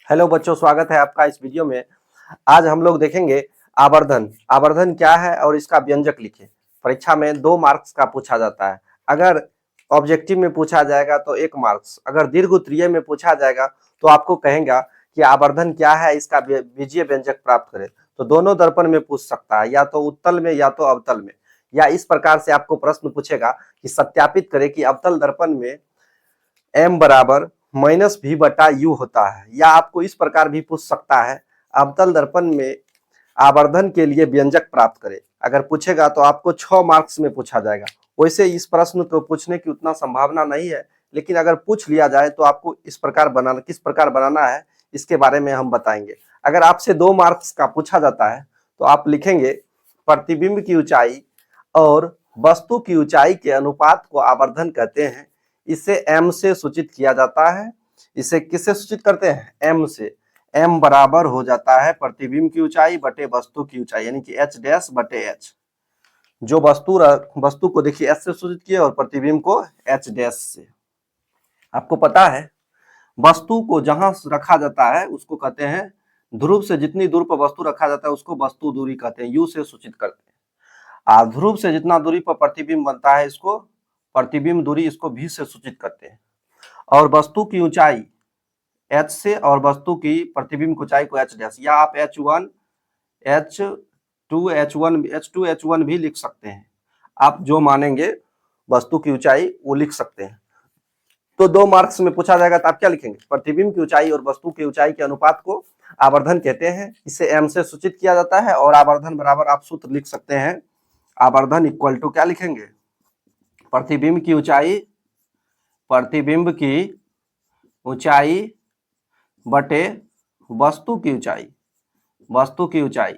Hello बच्चों, स्वागत है आपका इस वीडियो में। आज हम लोग देखेंगे आवर्धन। आवर्धन क्या है और इसका व्यंजक लिखें। परीक्षा में 2 मार्क्स का पूछा जाता है। अगर ऑब्जेक्टिव में पूछा जाएगा तो 1 मार्क्स, अगर दीर्घ उत्तरीय में पूछा जाएगा तो आपको कहेगा कि आवर्धन क्या है, इसका बीजीय व्यंजक प्राप्त करें। तो दोनों दर्पण में पूछ सकता है, या तो उत्तल में या तो अवतल में। या इस प्रकार से आपको प्रश्न पूछेगा कि सत्यापित करें कि अवतल दर्पण में m बराबर -v बटा u होता है। या आपको इस प्रकार भी पूछ सकता है, अवतल दर्पण में आवर्धन के लिए व्यंजक प्राप्त करें। अगर पूछेगा तो आपको 6 मार्क्स में पूछा जाएगा। वैसे इस प्रश्न को पूछने की उतना संभावना नहीं है, लेकिन अगर पूछ लिया जाए तो आपको किस प्रकार बनाना है इसके बारे में हम बताएंगे। अगर आपसे 2 मार्क्स का पूछा जाता है तो आप लिखेंगे प्रतिबिंब की ऊंचाई और वस्तु की ऊंचाई के अनुपात को आवर्धन कहते हैं। इसे m से सूचित किया जाता है। इसे किससे सूचित करते हैं? m से। m बराबर हो जाता है प्रतिबिंब की ऊंचाई बटे वस्तु की ऊंचाई, यानी कि h डैश बटे h। जो वस्तु को देखिए s से सूचित किया और प्रतिबिंब को h डैश से। आपको पता है वस्तु को जहां रखा जाता है उसको कहते हैं, ध्रुव से जितनी दूर पर वस्तु रखा जाता है उसको वस्तु दूरी कहते हैं, u से सूचित करते हैं। ध्रुव से जितना दूरी पर प्रतिबिंब बनता है इसको प्रतिबिंब दूरी, इसको v से सूचित करते हैं। और वस्तु की ऊंचाई h से और वस्तु की प्रतिबिंब की ऊंचाई को h डैश, या आप h1 h2 h1 h2 h1 भी लिख सकते हैं। आप जो मानेंगे वस्तु की ऊंचाई वो लिख सकते हैं। तो 2 मार्क्स में पूछा जाएगा तो आप क्या लिखेंगे? प्रतिबिंब की ऊंचाई और वस्तु की ऊंचाई के अनुपात को आवर्धन कहते हैं। इसे m से सूचित किया जाता है। और आवर्धन बराबर आप सूत्र लिख सकते हैं, आवर्धन इक्वल टू क्या लिखेंगे? प्रतिबिंब की ऊंचाई बटे वस्तु की ऊंचाई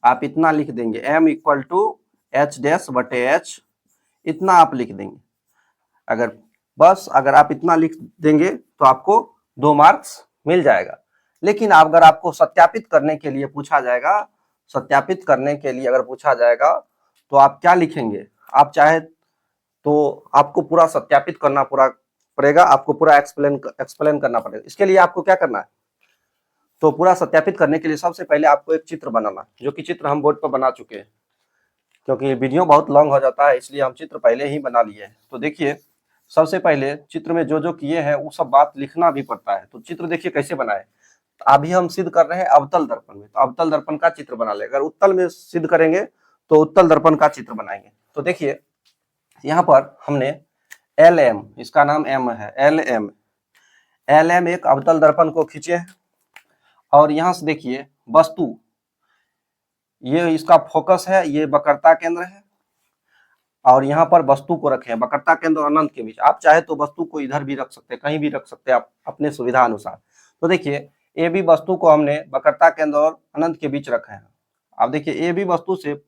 आप इतना लिख देंगे, m equal to h dash बटे h, इतना आप लिख देंगे। अगर आप इतना लिख देंगे तो आपको 2 मार्क्स मिल जाएगा। लेकिन अगर आपको सत्यापित करने के लिए पूछा जाएगा, अगर पूछा जाएगा तो आप क्या लिखेंगे? आप चाहे तो आपको पूरा सत्यापित करना पड़ेगा, आपको पूरा एक्सप्लेन करना पड़ेगा। इसके लिए आपको क्या करना है? तो पूरा सत्यापित करने के लिए सबसे पहले आपको एक चित्र बनाना, जो कि चित्र हम बोर्ड पर बना चुके हैं। क्योंकि वीडियो बहुत लॉन्ग हो जाता है इसलिए हम चित्र पहले ही बना लिए हैं। तो देखिए, सबसे पहले चित्र में जो किए हैं वो सब बात लिखना भी पड़ता है। तो चित्र देखिए कैसे बनाए। अभी हम सिद्ध कर रहे हैं अवतल दर्पण में, तो अवतल दर्पण का चित्र बना ले। अगर उत्तल में सिद्ध करेंगे तो उत्तल दर्पण का चित्र बनाएंगे। तो देखिए यहाँ पर हमने LM, इसका नाम M है, LM एक अवतल दर्पण को खींचे और यहां से देखिए वस्तु, ये इसका फोकस है, ये वक्रता केंद्र है। और यहाँ पर वस्तु को रखे हैं वक्रता केंद्र और अनंत के बीच। आप चाहे तो वस्तु को इधर भी रख सकते हैं, कहीं भी रख सकते हैं आप अपने सुविधा अनुसार। तो देखिए ए बी वस्तु को हमने वक्रता केंद्र और अनंत के बीच रखे हैं। अब देखिए ए बी वस्तु से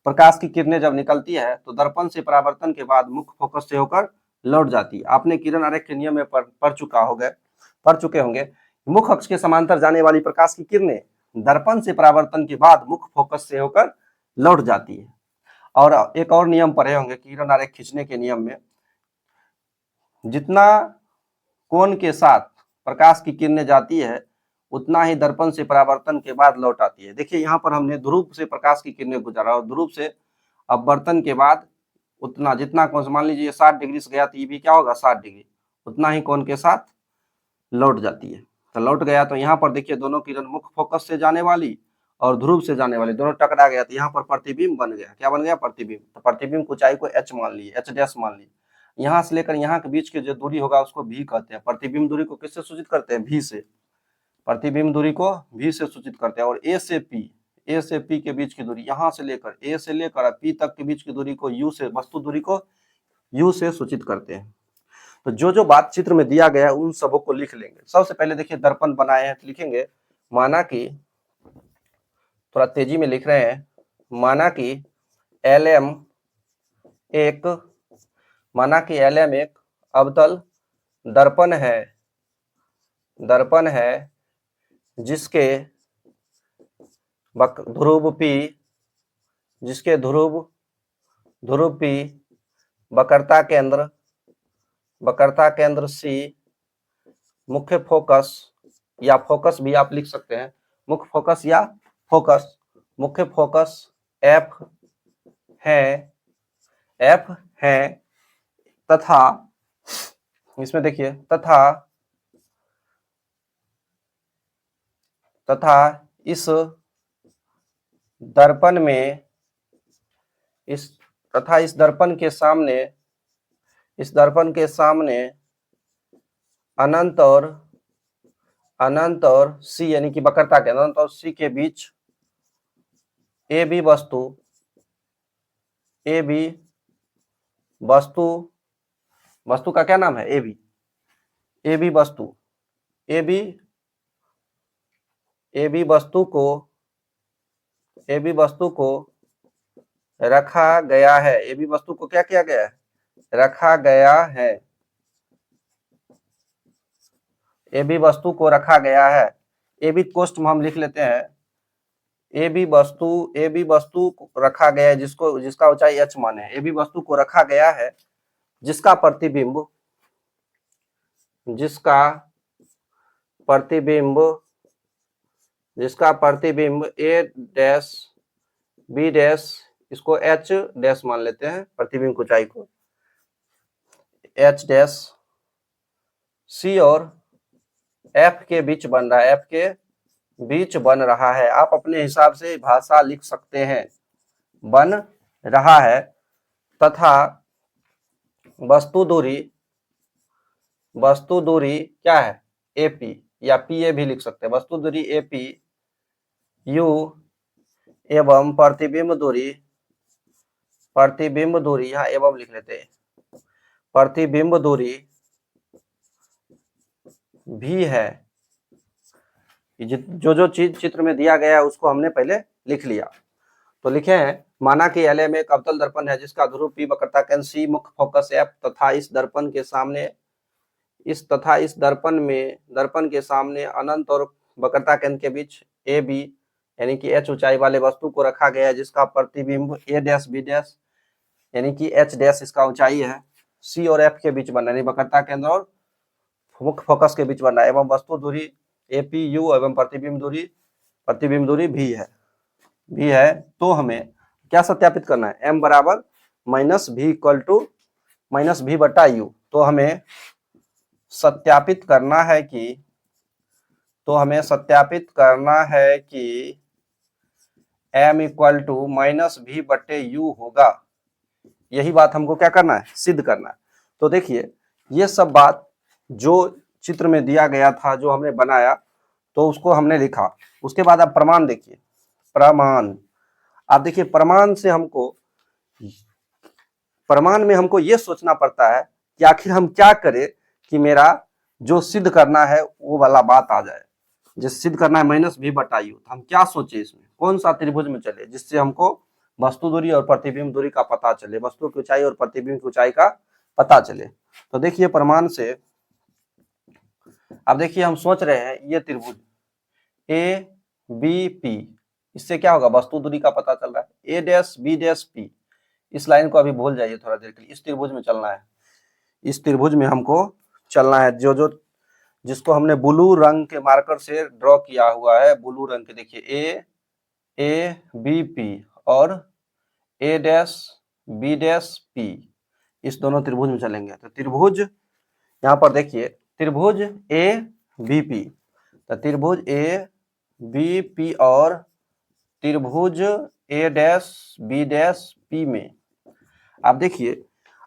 प्रकाश की किरणें जब निकलती है तो दर्पण से परावर्तन के बाद मुख्य फोकस से होकर लौट जाती है। आपने किरण आरेख के नियम में पढ़ चुके होंगे। मुख्य अक्ष के समांतर जाने वाली प्रकाश की किरणें दर्पण से परावर्तन के बाद मुख्य फोकस से होकर लौट जाती है। और एक और नियम पढ़े होंगे किरण आरेख खींचने के नियम में, जितना कोण के साथ प्रकाश की किरणें जाती है उतना ही दर्पण से परावर्तन के बाद लौट आती है। देखिए यहाँ पर हमने ध्रुव से प्रकाश की किरणें गुजारा और ध्रुव से अपवर्तन के बाद उतना जितना कोण, मान लीजिए 60 डिग्री से गया तो ये भी क्या होगा 60 डिग्री, उतना ही कोण के साथ लौट जाती है। तो लौट गया तो यहाँ पर देखिए दोनों किरण मुख्य फोकस से जाने वाली और ध्रुव से जाने वाली दोनों टकरा गया तो यहाँ पर प्रतिबिंब बन गया। क्या बन गया? प्रतिबिंब। तो प्रतिबिंब की ऊंचाई को h मान ली, h डैश मान ली। यहाँ से लेकर यहाँ के बीच की जो दूरी होगा उसको v कहते हैं। प्रतिबिंब दूरी को किससे सूचित करते हैं? v से। प्रतिबिंब दूरी को v से सूचित करते हैं। और a से p के बीच की दूरी, यहाँ से लेकर a से लेकर p तक के बीच की दूरी को u से, वस्तु दूरी को u से सूचित करते हैं। तो जो बात चित्र में दिया गया है उन सबों को लिख लेंगे। सबसे पहले देखिए दर्पण बनाए हैं तो लिखेंगे, माना कि, थोड़ा तेजी में लिख रहे हैं, माना कि LM एक अवतल दर्पण है जिसके ध्रुव P वक्रता केंद्र C, मुख्य फोकस या फोकस भी आप लिख सकते हैं, मुख्य फोकस या फोकस, मुख्य फोकस एफ है तथा इसमें देखिए तथा इस दर्पण में इस दर्पण के सामने अनंत और सी यानी कि वक्रता के अनंत और सी के बीच ए बी वस्तु का क्या नाम है, ए बी वस्तु को रखा गया है, ए बी वस्तु को क्या किया गया है, रखा गया है, ए बी वस्तु को रखा गया है। ए बी कोष्ठ में हम लिख लेते हैं, ए बी वस्तु रखा गया है जिसका ऊंचाई h मान है, ए बी वस्तु को रखा गया है जिसका प्रतिबिंब ए डैश बी डैश, इसको h डैश मान लेते हैं, प्रतिबिंब की ऊंचाई को h डैश c और f के बीच बन रहा है, आप अपने हिसाब से भाषा लिख सकते हैं, बन रहा है, तथा वस्तु दूरी क्या है, AP या PA भी लिख सकते हैं, वस्तु दूरी AP U एवं प्रतिबिंब दूरी यहाँ एवं लिख लेते हैं, प्रतिबिंब दूरी भी है। जो चीज चित्र में दिया गया है उसको हमने पहले लिख लिया। तो लिखे हैं, माना कि LA में एक अवतल दर्पण है जिसका ध्रुव P, वक्रता केंद्र C, मुख्य फोकस F तथा इस दर्पण के सामने अनंत और वक्रता केंद्र के बीच AB यानी कि H ऊंचाई वाले वस्तु को रखा गया है जिसका प्रतिबिंब A डैश B डैश यानी कि H डैश इसका ऊंचाई है, C और F के बीच बन रहा है, वक्रता केंद्र और मुख्य फोकस के बीच बन रहा है, एवं वस्तु दूरी APU एवं प्रतिबिंब दूरी भी है। तो हमें क्या सत्यापित करना है, m बराबर माइनस भी इक्वल टू माइनस भी बटा यू। तो हमें सत्यापित करना है कि m इक्वल टू माइनस भी बटे यू होगा, यही बात हमको क्या करना है, सिद्ध करना है। तो देखिए ये सब बात जो चित्र में दिया गया था, जो हमने बनाया, तो उसको हमने लिखा। उसके बाद आप प्रमाण देखिए, आप देखिए प्रमाण में हमको ये सोचना पड़ता है कि आखिर हम क्या करें कि मेरा जो सिद्ध करना है वो वाला बात आ जाए। जिस सिद्ध करना है माइनस भी बटा यू, हम क्या सोचे, इसमें कौन सा त्रिभुज में चले जिससे हमको वस्तु दूरी और प्रतिबिंब दूरी का पता चले, वस्तु की ऊंचाई और प्रतिबिंब की ऊंचाई का पता चले। तो देखिए प्रमाण से अब देखिए हम सोच रहे हैं ये त्रिभुज ABP, इससे क्या होगा, वस्तु दूरी का पता चल रहा है, A dash B dash P, इस लाइन को अभी भूल जाइए थोड़ा देर के लिए, इस त्रिभुज में चलना है, इस त्रिभुज में हमको चलना है, जिसको हमने ब्लू रंग के मार्कर से ड्रॉ किया हुआ है, ब्लू रंग के देखिए ABP और A dash B dash P, इस दोनों त्रिभुज में चलेंगे। तो त्रिभुज यहाँ पर देखिए, त्रिभुज ABP, तो त्रिभुज ABP और त्रिभुज A dash B dash P में आप देखिए,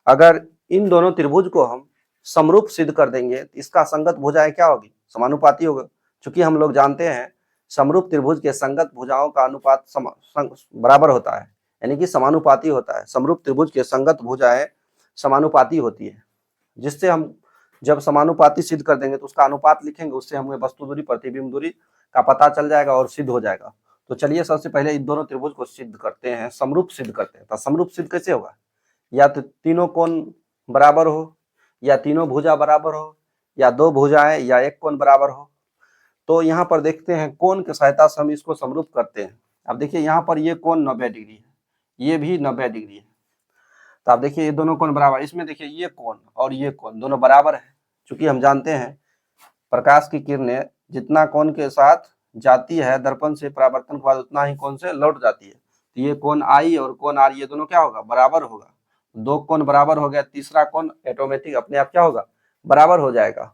अगर इन दोनों त्रिभुज को हम समरूप सिद्ध कर देंगे तो इसका संगत भुजाएं क्या होगी, समानुपाती होगा। क्योंकि हम लोग जानते हैं समरूप त्रिभुज के संगत भुजाओं का अनुपात बराबर होता है, यानी कि समानुपाती होता है। समरूप त्रिभुज के संगत भुजाएं समानुपाती होती है, जिससे हम जब समानुपाती सिद्ध कर देंगे तो उसका अनुपात लिखेंगे, उससे हमें वस्तु दूरी प्रतिबिंब दूरी का पता चल जाएगा और सिद्ध हो जाएगा। तो चलिए सबसे पहले इन दोनों त्रिभुज को सिद्ध करते हैं, समरूप सिद्ध करते हैं। तो समरूप सिद्ध कैसे होगा, या तो तीनों कोण बराबर हो, या तीनों भुजा बराबर हो, या दो भुजाएं या एक कोण बराबर हो। तो यहाँ पर देखते हैं कोण की सहायता से हम इसको समरूप करते हैं। अब देखिए यहाँ पर ये कोण 90 डिग्री है, ये भी 90 डिग्री है, तो आप देखिए ये दोनों कोण बराबर, इसमें देखिए ये कोण और ये कोण दोनों बराबर है। चूंकि हम जानते हैं प्रकाश की किरणें जितना कोण के साथ जाती है दर्पण से परावर्तन के बाद उतना ही कोण से लौट जाती है। तो ये कोण आई और कोण आर ये दोनों क्या होगा, बराबर होगा। दो कोण बराबर हो गया, तीसरा कोण ऑटोमेटिक अपने आप क्या होगा, बराबर हो जाएगा।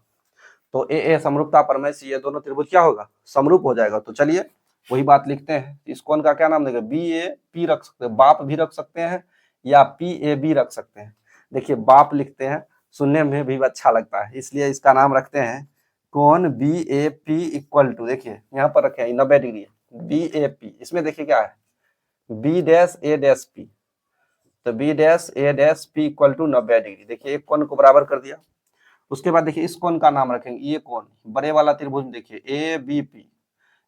तो ए समरूपता प्रमेय से ये दोनों त्रिभुज क्या होगा, समरूप हो जाएगा। तो चलिए वही बात लिखते हैं। इस कोण का क्या नाम देंगे, बी ए पी रख सकते हैं, बाप भी रख सकते हैं या पी ए बी रख सकते हैं। देखिए बाप लिखते हैं, सुनने में भी अच्छा लगता है, इसलिए इसका नाम रखते हैं कोण B A P equal to, देखिए यहाँ पर रखे 90 डिग्री है, बी ए पी। इसमें देखिए क्या है, B dash A dash P, तो B dash A dash P equal to 90 degree. देखिए एक कोण को बराबर कर दिया। उसके बाद देखिए इस कोण का नाम रखेंगे, ये कोण बड़े वाला त्रिभुज देखिए ए बी पी,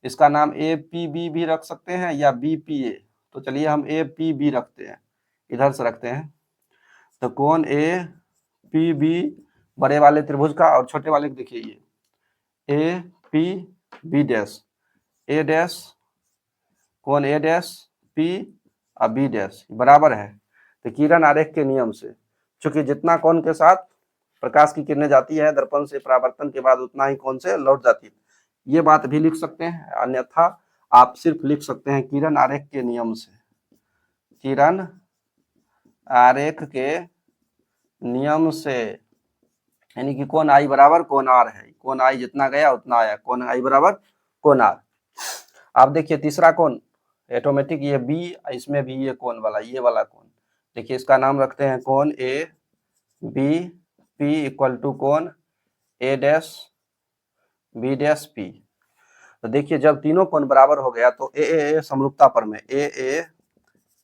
इसका नाम ए पी बी भी रख सकते हैं या बी पी ए। तो चलिए हम ए पी बी रखते हैं, इधर से रखते हैं। तो कोण ए पी बी बड़े वाले त्रिभुज का, और छोटे वाले देखिए ये A P B dash, A dash कोण ए डैश पी और बी डैश बराबर है। तो किरण आरेख के नियम से, चूंकि जितना कोण के साथ प्रकाश की किरणें जाती है दर्पण से परावर्तन के बाद उतना ही कोण से लौट जाती है, ये बात भी लिख सकते हैं। अन्यथा आप सिर्फ लिख सकते हैं किरण आरेख के नियम से, किरण आरेख के नियम से, यानी कि कोण आई बराबर कोण आर है, कोण आई जितना गया उतना आया, कोण आई बराबर कोण आर। आप देखिए तीसरा कोण ऑटोमेटिक ये बी, इसमें भी ये कोण वाला, ये वाला कोण, देखिए इसका नाम रखते हैं कोण A B P equal to कोण A dash B dash P. तो देखिए जब तीनों कोण बराबर हो गया तो ए समरूपता प्रमेय,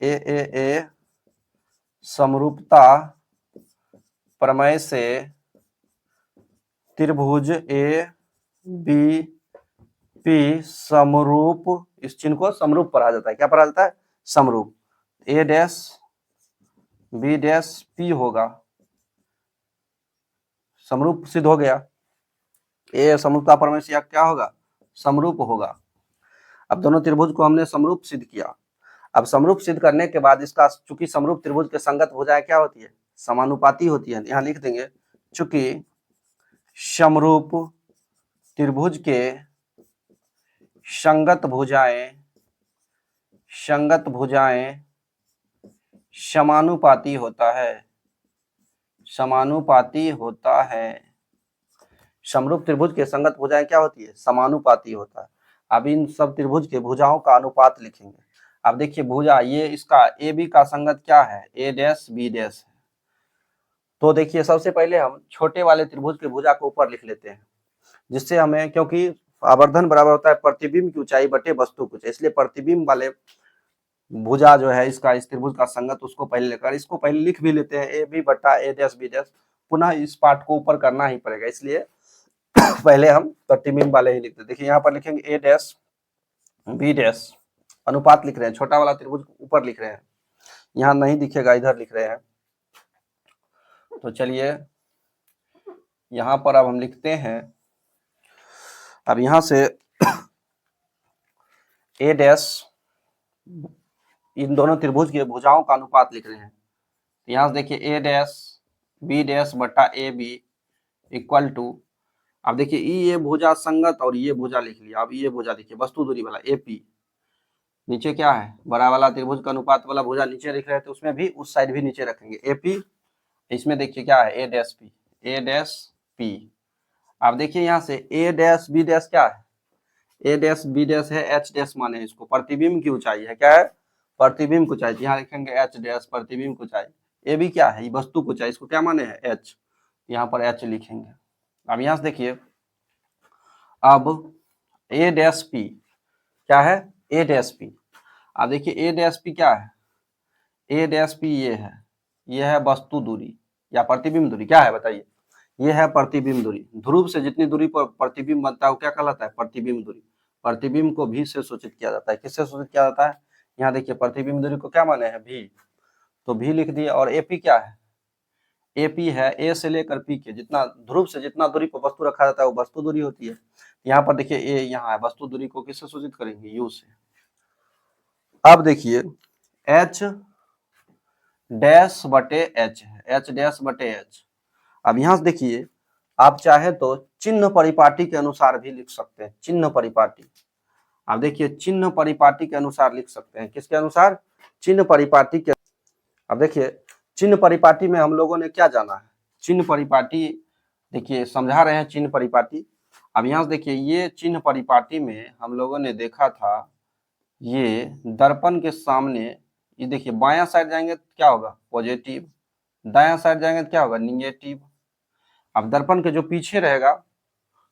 ए समरूपता प्रमेय से त्रिभुज ए बी पी समरूप, इस चिन्ह को समरूप पढ़ा जाता है, क्या पढ़ा जाता है, समरूप। ए डैश बी डैश पी होगा, समरूप सिद्ध हो गया। ए समरूपता प्रमेय से क्या होगा, समरूप होगा। अब दोनों त्रिभुज को हमने समरूप सिद्ध किया। अब समरूप सिद्ध करने के बाद इसका, चूंकि समरूप त्रिभुज के संगत भुजाएं क्या होती है, समानुपाती होती है। यहाँ लिख देंगे चूंकि समरूप त्रिभुज के संगत भुजाएं समानुपाती होता है, समानुपाती होता है। समरूप त्रिभुज के संगत भुजाएं क्या होती है, समानुपाती होता है। अब इन सब त्रिभुज के भुजाओं का अनुपात लिखेंगे। अब देखिए भुजा ये इसका ए बी का संगत क्या है, ए डैश बी डैश है। तो देखिए सबसे पहले हम छोटे वाले त्रिभुज के भुजा को ऊपर लिख लेते हैं, जिससे हमें, क्योंकि आवर्धन बराबर होता है प्रतिबिंब की ऊंचाई बटे वस्तु कुछ, इसलिए प्रतिबिंब वाले भुजा जो है इसका, इस त्रिभुज का संगत, उसको पहले लेकर इसको पहले लिख भी लेते हैं, ए बी बटा ए डैश बी डैश। पुनः इस पार्ट को ऊपर करना ही पड़ेगा, इसलिए पहले हम प्रतिबिंब वाले ही लिखते हैं। देखिए यहाँ पर लिखेंगे ए डैश बी डैश, अनुपात लिख रहे हैं, छोटा वाला त्रिभुज ऊपर लिख रहे हैं, यहाँ नहीं दिखेगा, इधर लिख रहे हैं। तो चलिए यहाँ पर अब हम लिखते हैं, अब यहाँ से ए डैश, इन दोनों त्रिभुज के भुजाओं का अनुपात लिख रहे हैं। यहाँ से देखिए ए डैश बी डैश बटा ए बी इक्वल टू, अब देखिए ये भुजा संगत और ये भुजा लिख लिया। अब ये भुजा देखिए वस्तु दूरी वाला ए पी, नीचे क्या है, बड़ा वाला त्रिभुज का अनुपात वाला भुजा नीचे लिख रहे हैं, तो उसमें भी उस साइड भी नीचे रखेंगे ए पी। इसमें देखिए क्या है, ए डैश पी, ए डैश पी। अब देखिए यहाँ से ए डैश बी डैश क्या है, ए डैश बी डैश है, एच डैश माने इसको प्रतिबिंब की ऊंचाई है, क्या है, प्रतिबिंब की ऊंचाई। यहाँ लिखेंगे एच डैश प्रतिबिंब की ऊंचाई। ए बी क्या है, वस्तु की ऊंचाई, इसको क्या माने है, एच, यहाँ पर एच लिखेंगे। अब यहाँ से देखिए, अब ए डैश पी क्या है, ए डैश पी। अब देखिए ए डैश पी क्या है, ए डैश पी ये है वस्तु दूरी या प्रतिबिंब दूरी, क्या है बताइए, ये है प्रतिबिंब दूरी। ध्रुव से जितनी दूरी पर प्रतिबिंब बनता है वो क्या कहलाता है, प्रतिबिंब दूरी। प्रतिबिंब को भी से सूचित किया जाता है, किससे सूचित किया जाता है, यहाँ देखिए प्रतिबिंब दूरी को क्या माने हैं, भी, तो भी लिख दिए। और एपी क्या है, एपी है ए से लेकर पी के, जितना ध्रुव से जितना दूरी पर वस्तु रखा जाता है वो वस्तु दूरी होती है। यहाँ पर देखिए ए यहाँ है, वस्तु दूरी को किससे सूचित करेंगे, यू से। अब देखिए एच डैश बटे एच है, एच डैश बटे एच। अब यहाँ से देखिए, आप चाहे तो चिन्ह परिपाटी के अनुसार भी लिख सकते हैं। चिन्ह परिपाटी, आप देखिए चिन्ह परिपाटी के अनुसार लिख सकते हैं। किसके अनुसार? चिन्ह परिपाटी के। अब देखिए चिन्ह परिपाटी में हम लोगों ने क्या जाना है? चिन्ह परिपाटी देखिए समझा रहे हैं चिन्ह परिपाटी। अब यहाँ से देखिए ये चिन्ह परिपाटी में हम लोगों ने देखा था, ये दर्पण के सामने, ये देखिए बायां साइड जाएंगे तो क्या होगा? पॉजिटिव। दायां साइड जाएंगे तो क्या होगा? निगेटिव। अब दर्पण के जो पीछे रहेगा,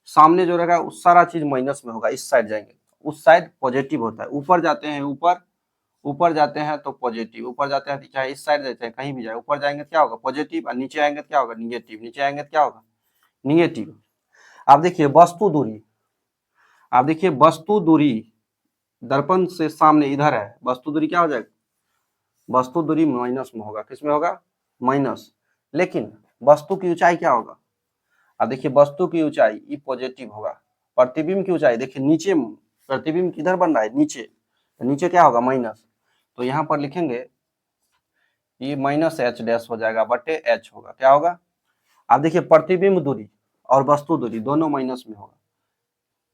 सामने जो रहेगा उस सारा चीज माइनस में होगा। इस साइड जाएंगे उस साइड पॉजिटिव होता है। ऊपर जाते हैं ऊपर जाते हैं तो पॉजिटिव, ऊपर जाते हैं तो चाहे इस साइड जाते हैं कहीं भी जाए, ऊपर जाएंगे तो क्या होगा? पॉजिटिव। और नीचे आएंगे तो क्या होगा? निगेटिव। नीचे आएंगे तो क्या होगा? निगेटिव। आप देखिए वस्तु दूरी, आप देखिए वस्तु दूरी दर्पण से सामने इधर है, वस्तु दूरी क्या हो जाएगा? वस्तु दूरी माइनस में होगा। किस में होगा? माइनस। लेकिन वस्तु की ऊंचाई क्या होगा? अब देखिए वस्तु की ऊंचाई ये पॉजिटिव होगा। प्रतिबिंब की ऊंचाई देखिए नीचे, प्रतिबिंब किधर बन रहा है? नीचे। तो नीचे क्या होगा? माइनस। तो यहाँ पर लिखेंगे ये माइनस एच डैश हो जाएगा बटे एच होगा। क्या होगा? आप देखिए प्रतिबिंब दूरी और वस्तु दूरी दोनों माइनस में होगा।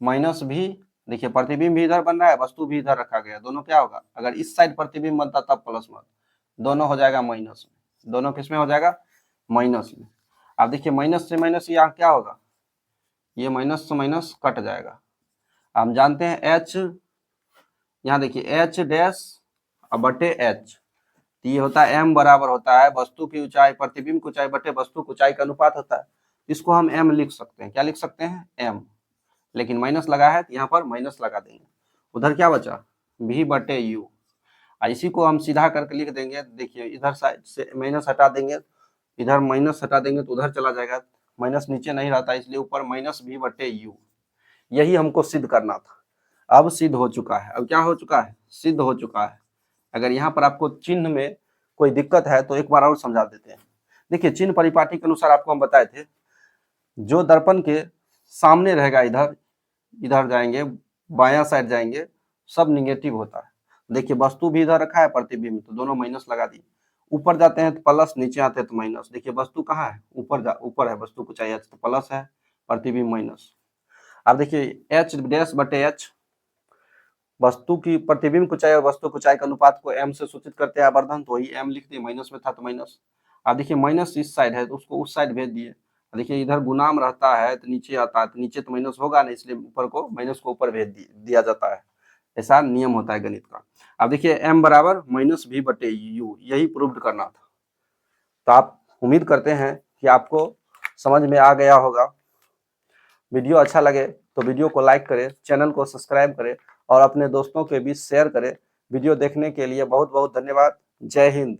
माइनस भी देखिए प्रतिबिंब भी इधर बन रहा है, वस्तु भी इधर रखा गया, दोनों क्या होगा? अगर इस साइड प्रतिबिंब बनता तब प्लस में, दोनों हो जाएगा माइनस में। दोनों किस में हो जाएगा? माइनस में। अब देखिए माइनस से माइनस यहाँ क्या होगा? ये माइनस से माइनस कट जाएगा। हम जानते हैं एच, यहाँ देखिए एच डैश बटे एच, ये होता है एम बराबर होता है वस्तु की ऊंचाई, प्रतिबिंब की ऊंचाई बटे वस्तु की ऊंचाई का अनुपात होता है। इसको हम एम लिख सकते हैं। क्या लिख सकते हैं? एम। लेकिन माइनस लगा है तो यहाँ पर माइनस लगा देंगे। उधर क्या बचा? v बटे यू। इसी को हम सीधा करके लिख देंगे। देखिए इधर साइड से माइनस हटा देंगे, इधर माइनस हटा देंगे तो उधर चला जाएगा, माइनस नीचे नहीं रहता इसलिए ऊपर माइनस v बटे यू। यही हमको सिद्ध करना था। अब सिद्ध हो चुका है। अब क्या हो चुका है? सिद्ध हो चुका है। अगर यहाँ पर आपको चिन्ह में कोई दिक्कत है तो एक बार और समझा देते हैं। देखिए चिन्ह परिपाटी के अनुसार आपको हम बताए थे, जो दर्पण के सामने रहेगा इधर, इधर जाएंगे बायां साइड जाएंगे, सब निगेटिव होता है। देखिए वस्तु भी इधर रखा है, प्रतिबिंब, तो दोनों माइनस लगा दिए। ऊपर जाते हैं तो प्लस, नीचे आते हैं तो माइनस। देखिए वस्तु कहाँ है? ऊपर है, वस्तु को चाहिए तो प्लस है, प्रतिबिंब माइनस। अब देखिए एच डैश बटे एच, वस्तु की प्रतिबिंब को चाहिए और वस्तु को चाहिए का अनुपात को एम से सूचित करते हैं आवर्धन, तो वही एम लिख दिए, माइनस में था तो माइनस। अब देखिए माइनस इस साइड है तो उसको उस साइड भेज दिए। देखिए इधर गुणाम रहता है तो नीचे आता है, तो नीचे तो माइनस होगा नहीं, इसलिए ऊपर को माइनस को ऊपर भेज दिया जाता है। ऐसा नियम होता है गणित का। अब देखिए m बराबर माइनस v बटे यू, यही प्रूव करना था। तो आप उम्मीद करते हैं कि आपको समझ में आ गया होगा। वीडियो अच्छा लगे तो वीडियो को लाइक करें, चैनल को सब्सक्राइब करें और अपने दोस्तों के बीच शेयर करें। वीडियो देखने के लिए बहुत बहुत धन्यवाद। जय हिंद।